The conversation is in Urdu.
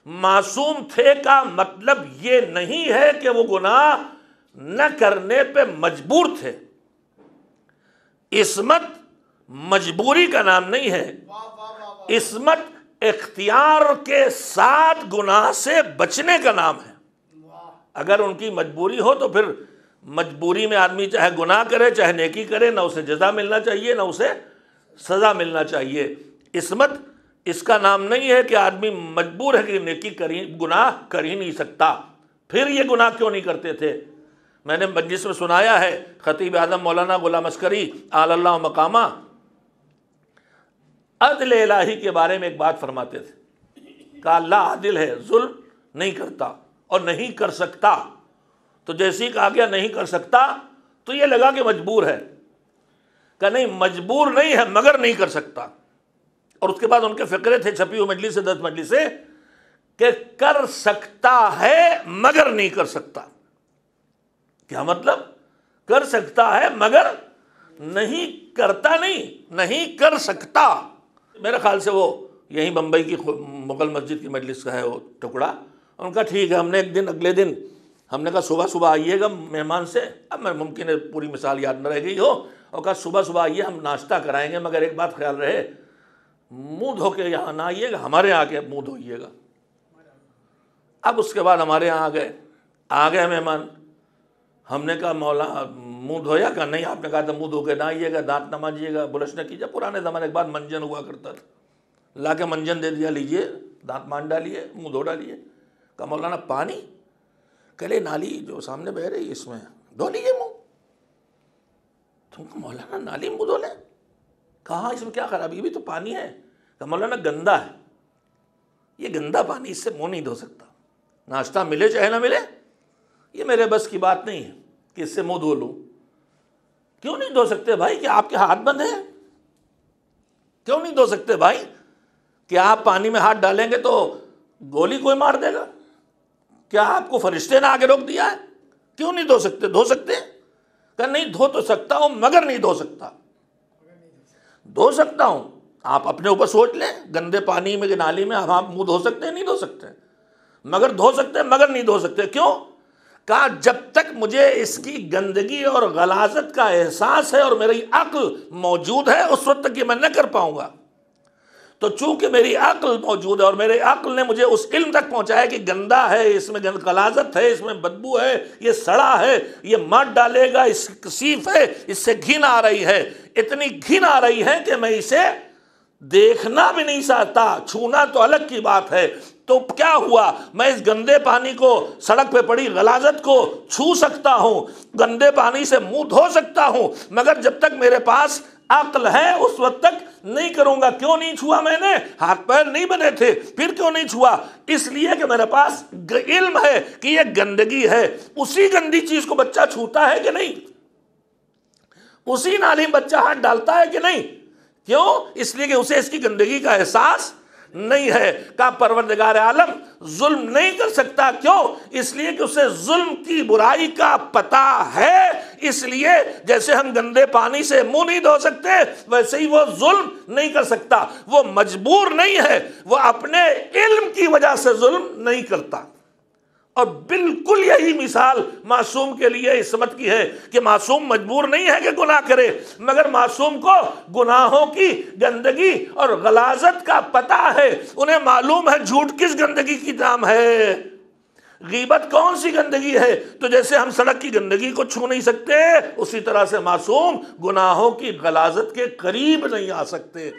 معصوم تھے کا مطلب یہ نہیں ہے کہ وہ گناہ نہ کرنے پہ مجبور تھے۔ عصمت مجبوری کا نام نہیں ہے، عصمت اختیار کے ساتھ گناہ سے بچنے کا نام ہے۔ اگر ان کی مجبوری ہو تو پھر مجبوری میں آدمی چاہے گناہ کرے چاہے نیکی کرے، نہ اسے جزا ملنا چاہیے نہ اسے سزا ملنا چاہیے۔ عصمت اس کا نام نہیں ہے کہ آدمی مجبور ہے کہ نیکی گناہ کر ہی نہیں سکتا، پھر یہ گناہ کیوں نہیں کرتے تھے؟ میں نے مجلس میں سنایا ہے، خطیب اعظم مولانا غلام عسکری اعلی اللہ مقامہ عدل الہی کے بارے میں ایک بات فرماتے تھے کہ اللہ عادل ہے، ظلم نہیں کرتا اور نہیں کر سکتا۔ تو جیسے ہی کہا گیا نہیں کر سکتا تو یہ لگا کہ مجبور ہے، کہ نہیں مجبور نہیں ہے مگر نہیں کر سکتا۔ اور اس کے بعد ان کے فقرے تھے چھپی ہوئی مجلس سے 10 مجلس سے کہ کر سکتا ہے مگر نہیں کر سکتا۔ کیا مطلب؟ کر سکتا ہے مگر نہیں کرتا، نہیں کر سکتا۔ میرے خیال سے وہ یہیں بمبئی کی مغل مسجد کی مجلس کا ہے وہ ٹکڑا۔ ان کا ٹھیک ہے، ہم نے ایک دن اگلے دن ہم نے کہا صبح آئیے گا مہمان سے، اب میں ممکن ہے پوری مثال یاد نہ رہ گئی ہو، اور کہا صبح آئیے ہم ناشتہ کرائیں گے، مگر ایک بات خیال رہے منہ دھو کے یہاں نہ آئیے گا، ہمارے یہاں آ کے منہ دھوئیے گا۔ اب اس کے بعد ہمارے یہاں آ گئے مہمان، ہم نے کہا مولا منہ دھویا؟ کہا نہیں، آپ نے کہا تھا منہ دھو کے نہ آئیے گا، دانت نہ مانجیے گا، برش نہ کیجیے۔ پرانے زمانے کے بعد منجن ہوا کرتا تھا، لا کے منجن دے دیا، لیجیے دانت مان ڈالیے، منہ دھو ڈالیے۔ کہا مولانا پانی؟ کہلے نالی جو سامنے بہ رہی اس میں دھو لیجیے منہ۔ تم کو مولانا نالی منہ دھو لیں؟ کہا اس میں کیا خرابی، یہ بھی تو پانی ہے۔ کہا مولانا گندا ہے، یہ گندا پانی، اس سے منہ نہیں دھو سکتا، ناشتہ ملے چاہے نہ ملے، یہ میرے بس کی بات نہیں ہے کہ اس سے منہ دھو لوں۔ کیوں نہیں دھو سکتے بھائی؟ کہ آپ کے ہاتھ بند ہیں؟ کیوں نہیں دھو سکتے بھائی؟ کہ آپ پانی میں ہاتھ ڈالیں گے تو گولی کوئی مار دے گا؟ کیا آپ کو فرشتے نے آگے روک دیا ہے؟ کیوں نہیں دھو سکتے؟ دھو سکتے ہیں؟ کہ نہیں دھو تو سکتا ہوں مگر نہیں دھو سکتا۔ دھو سکتا ہوں، آپ اپنے اوپر سوچ لیں، گندے پانی میں کہ نالی میں آپ منہ دھو سکتے ہیں؟ نہیں دھو سکتے، مگر دھو سکتے ہیں مگر نہیں دھو سکتے۔ کیوں؟ کہا جب تک مجھے اس کی گندگی اور غلاظت کا احساس ہے اور میری عقل موجود ہے اس وقت تک یہ میں نہ کر پاؤں گا۔ تو چونکہ میری عقل موجود ہے اور میرے عقل نے مجھے اس علم تک پہنچایا کہ گندا ہے، اس میں غلاظت ہے، اس میں بدبو ہے، یہ سڑا ہے، یہ مار ڈالے گا، اس کثیف ہے، اس سے گھن آ رہی ہے، اتنی گھن آ رہی ہے کہ میں اسے دیکھنا بھی نہیں چاہتا، چھونا تو الگ کی بات ہے۔ تو کیا ہوا؟ میں اس گندے پانی کو، سڑک پہ پڑی غلاظت کو چھو سکتا ہوں، گندے پانی سے منہ دھو سکتا ہوں، مگر جب تک میرے پاس عقل ہے اس وقت تک نہیں کروں گا۔ کیوں نہیں چھوا؟ میں نے ہاتھ پیر نہیں بنے تھے، پھر کیوں نہیں چھوا؟ اس لیے کہ میرے پاس علم ہے کہ یہ گندگی ہے۔ اسی گندی چیز کو بچہ چھوتا ہے کہ نہیں؟ اسی نالی میں بچہ ہاتھ ڈالتا ہے کہ نہیں؟ کیوں؟ اس لیے کہ اسے اس کی گندگی کا احساس نہیں ہے۔ کہا پروردگار عالم ظلم نہیں کر سکتا، کیوں؟ اس لیے کہ اسے ظلم کی برائی کا پتہ ہے۔ اس لیے جیسے ہم گندے پانی سے منہ نہیں دھو سکتے ویسے ہی وہ ظلم نہیں کر سکتا۔ وہ مجبور نہیں ہے، وہ اپنے علم کی وجہ سے ظلم نہیں کرتا۔ اور بالکل یہی مثال معصوم کے لیے عصمت کی ہے کہ معصوم مجبور نہیں ہے کہ گناہ کرے، مگر معصوم کو گناہوں کی گندگی اور غلاظت کا پتہ ہے۔ انہیں معلوم ہے جھوٹ کس گندگی کی نام ہے، غیبت کون سی گندگی ہے۔ تو جیسے ہم سڑک کی گندگی کو چھو نہیں سکتے، اسی طرح سے معصوم گناہوں کی غلاظت کے قریب نہیں آ سکتے۔